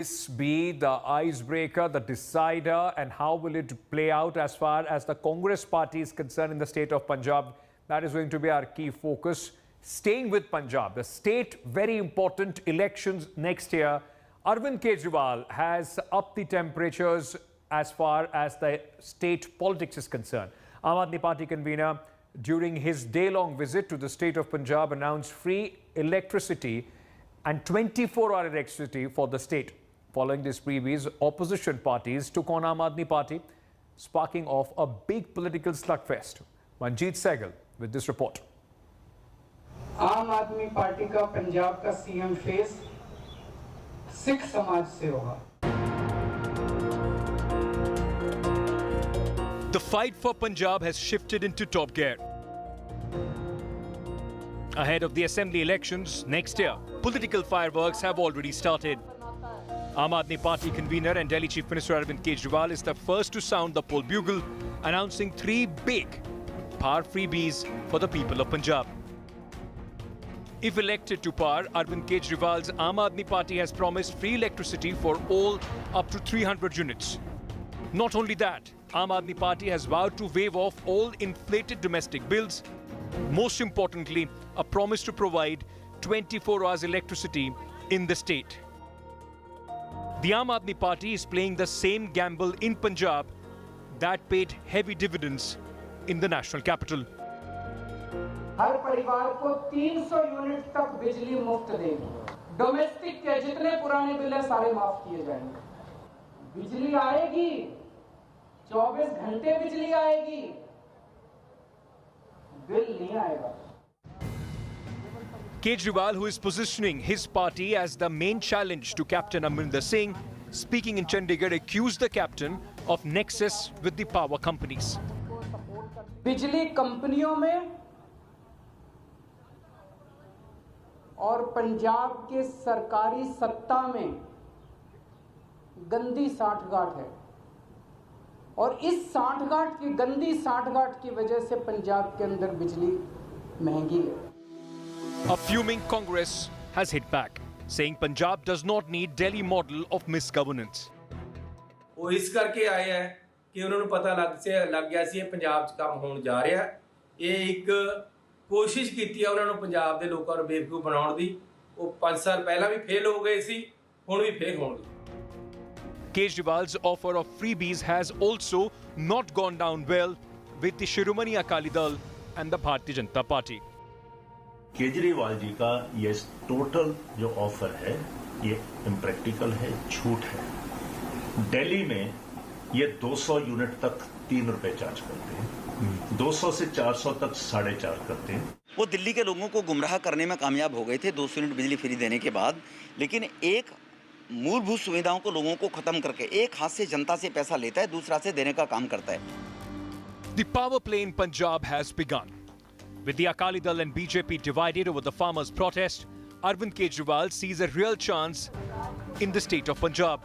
This be the icebreaker, the decider, and how will it play out as far as the Congress party is concerned in the state of Punjab? That is going to be our key focus. Staying with Punjab, the state, very important elections next year. Arvind Kejriwal has upped the temperatures as far as the state politics is concerned. Aam Aadmi Party convener, during his day-long visit to the state of Punjab, announced free electricity and 24-hour electricity for the state. Following this previous, opposition parties took on Aam Aadmi Party, sparking off a big political slugfest. Manjeet Sehgal with this report. आम आदमी party का पंजाब का CM face Sikh समाज से होगा. The fight for Punjab has shifted into top gear. Ahead of the assembly elections next year, political fireworks have already started. Aam Aadmi Party convener and Delhi Chief Minister Arvind Kejriwal is the first to sound the poll bugle, announcing 3 big power freebies for the people of Punjab. If elected to power, Arvind Kejriwal's Aam Aadmi Party has promised free electricity for all up to 300 units. Not only that, Aam Aadmi Party has vowed to waive off all inflated domestic bills. Most importantly, a promise to provide 24 hours electricity in the state. The Aam Aadmi Party is playing the same gamble in Punjab that paid heavy dividends in the national capital. हर परिवार को 300 unit तक बिजली मुफ्त देगी. Domestic के जितने पुराने bill हैं सारे माफ किए जाएंगे. बिजली आएगी, 24 घंटे बिजली आएगी, बिल नहीं आएगा. Kejriwal, who is positioning his party as the main challenge to Captain Amrinder Singh, speaking in Chandigarh, accused the captain of nexus with the power companies. बिजली कंपनियों में और पंजाब के सरकारी सत्ता में गंदी साठगांठ है और इस साठगांठ की गंदी साठगांठ की वजह से पंजाब के अंदर बिजली महंगी है. A fuming Congress has hit back, saying Punjab does not need Delhi model of misgovernance. वो इस करके आए हैं कि उन्होंने पता लग गया सी पंजाब च काम होण जा रहा है. ये एक कोशिश की उन्होंने पंजाब के लोगों को बेवकूफ बनाने की. वो 5 साल पहला भी फेल हो गए सी, हुण भी फेल होंगे. Kejriwal's offer of freebies has also not gone down well with the Shiromani Akali Dal and the Bharatiya Janata Party. Kejriwal ji का ये टोटल जो ऑफर है ये इम्प्रैक्टिकल है, झूठ है. दिल्ली में ये 200 यूनिट तक 3 रुपए चार्ज करते हैं, 200 से 400 तक 4.5 करते हैं. वो दिल्ली के लोगों को गुमराह करने में कामयाब हो गए थे 200 यूनिट बिजली फ्री देने के बाद, लेकिन एक मूलभूत सुविधाओं को लोगों को खत्म करके एक हाथ से जनता से पैसा लेता है, दूसरा से देने का काम करता है. The power play in Punjab has begun. With the Akali Dal and BJP divided over the farmers' protest, Arvind Kejriwal sees a real chance in the state of Punjab.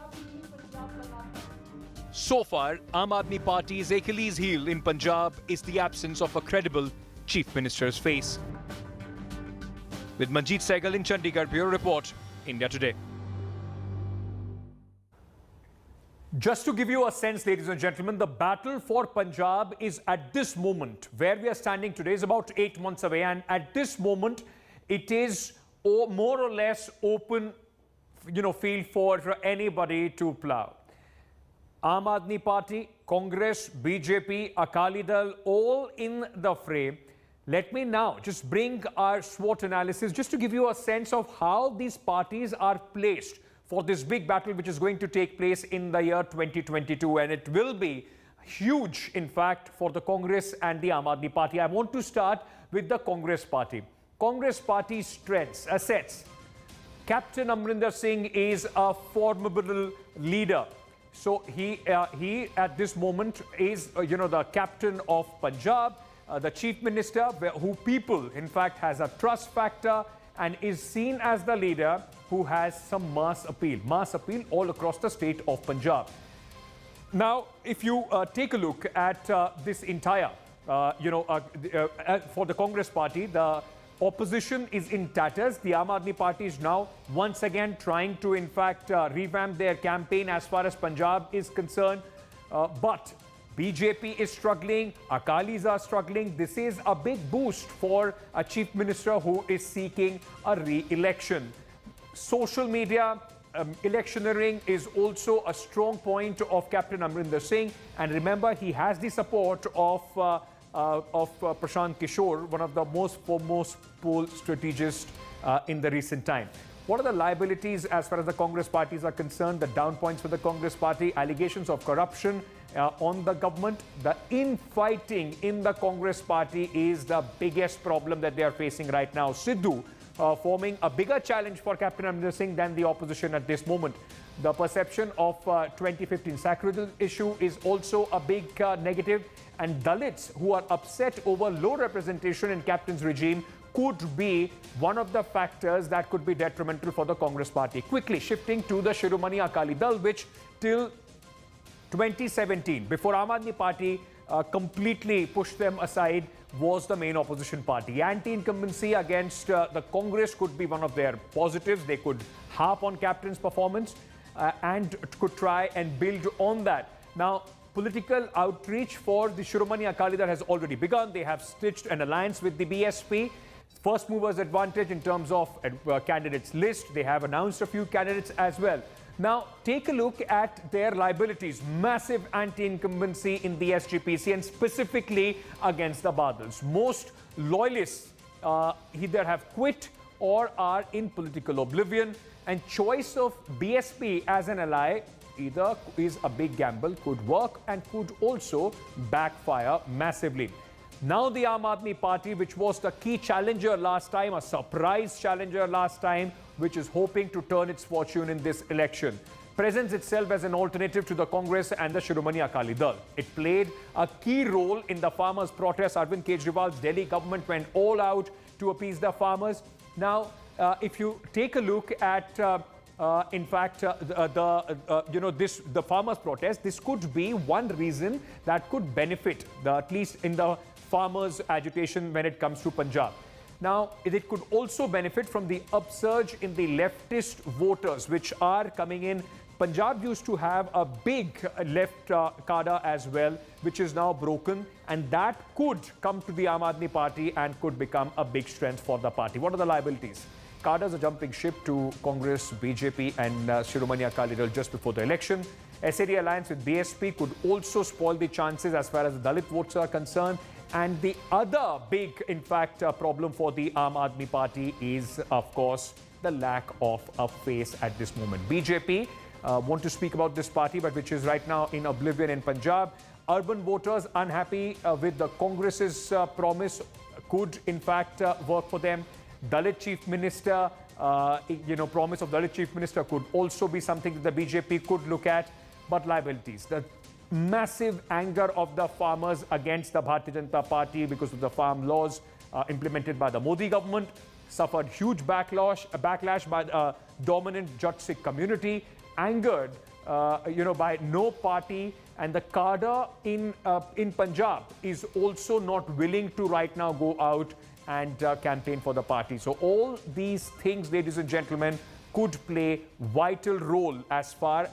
So far, Aam Aadmi Party's Achilles heel in Punjab is the absence of a credible Chief Minister's face. With Manjeet Sehgal in Chandigarh, Bureau Report, India Today. Just to give you a sense, ladies and gentlemen, the battle for Punjab is at this moment, where we are standing today, is about 8 months away. And at this moment, it is more or less open, field for anybody to plow. Aam Aadmi Party, Congress, BJP, Akali Dal, all in the fray. Let me now just bring our SWOT analysis just to give you a sense of how these parties are placed for this big battle which is going to take place in the year 2022, and it will be huge, in fact, for the Congress and the Aam Aadmi Party. I want to start with the Congress Party. Congress Party's strengths, assets. Captain Amrinder Singh is a formidable leader. So he at this moment is, the captain of Punjab, the Chief Minister, who people, in fact, has a trust factor and is seen as the leader who has some mass appeal all across the state of Punjab. Now, if you take a look at this entire, for the Congress Party, the opposition is in tatters. The Aam Aadmi Party is now once again trying to, in fact, revamp their campaign as far as Punjab is concerned. But BJP is struggling, Akalis are struggling. This is a big boost for a chief minister who is seeking a re-election. Social media, electioneering is also a strong point of Captain Amrinder Singh. And remember, he has the support of Prashant Kishore, one of the most foremost poll strategists in the recent time. What are the liabilities as far as the Congress parties are concerned? The down points for the Congress party, allegations of corruption on the government. The infighting in the Congress party is the biggest problem that they are facing right now. Sidhu forming a bigger challenge for Captain Amrinder Singh than the opposition at this moment. The perception of 2015 sacrilege issue is also a big negative. And Dalits who are upset over low representation in Captain's regime could be one of the factors that could be detrimental for the Congress party. Quickly shifting to the Shiromani Akali Dal, which till 2017, before Aam Aadmi Party completely pushed them aside, was the main opposition party. Anti-incumbency against the Congress could be one of their positives. They could harp on Captain's performance and could try and build on that. Now, political outreach for the Shiromani Akali Dal has already begun. They have stitched an alliance with the BSP. First movers advantage in terms of candidates list. They have announced a few candidates as well. Now, take a look at their liabilities. Massive anti-incumbency in the SGPC and specifically against the Badals. Most loyalists either have quit or are in political oblivion. And choice of BSP as an ally either is a big gamble, could work and could also backfire massively. Now the Aam Aadmi Party, which was the key challenger last time, a surprise challenger last time, which is hoping to turn its fortune in this election, presents itself as an alternative to the Congress and the Shiromani Akali Dal. It played a key role in the farmers' protests. Arvind Kejriwal's Delhi government went all out to appease the farmers. Now, if you take a look at in fact, the farmers' protest, this could be one reason that could benefit, at least in the farmers' agitation when it comes to Punjab. Now, it could also benefit from the upsurge in the leftist voters, which are coming in. Punjab used to have a big left cadre as well, which is now broken, and that could come to the Aam Aadmi Party and could become a big strength for the party. What are the liabilities? Cadres are jumping ship to Congress, BJP and Shiromani Akali Dal just before the election. SAD alliance with BSP could also spoil the chances as far as the Dalit votes are concerned. And the other big, in fact, problem for the Aam Aadmi Party is, of course, the lack of a face at this moment. BJP want to speak about this party, but which is right now in oblivion in Punjab. Urban voters unhappy with the Congress's promise could, in fact, work for them. Dalit Chief Minister, promise of Dalit Chief Minister could also be something that the BJP could look at. But liabilities, the massive anger of the farmers against the Bharatiya Janata Party because of the farm laws implemented by the Modi government, suffered huge backlash by the dominant Jat Sikh community, angered, by no party, and the cadre in Punjab is also not willing to right now go out and campaign for the party. So all these things, ladies and gentlemen, could play vital role as far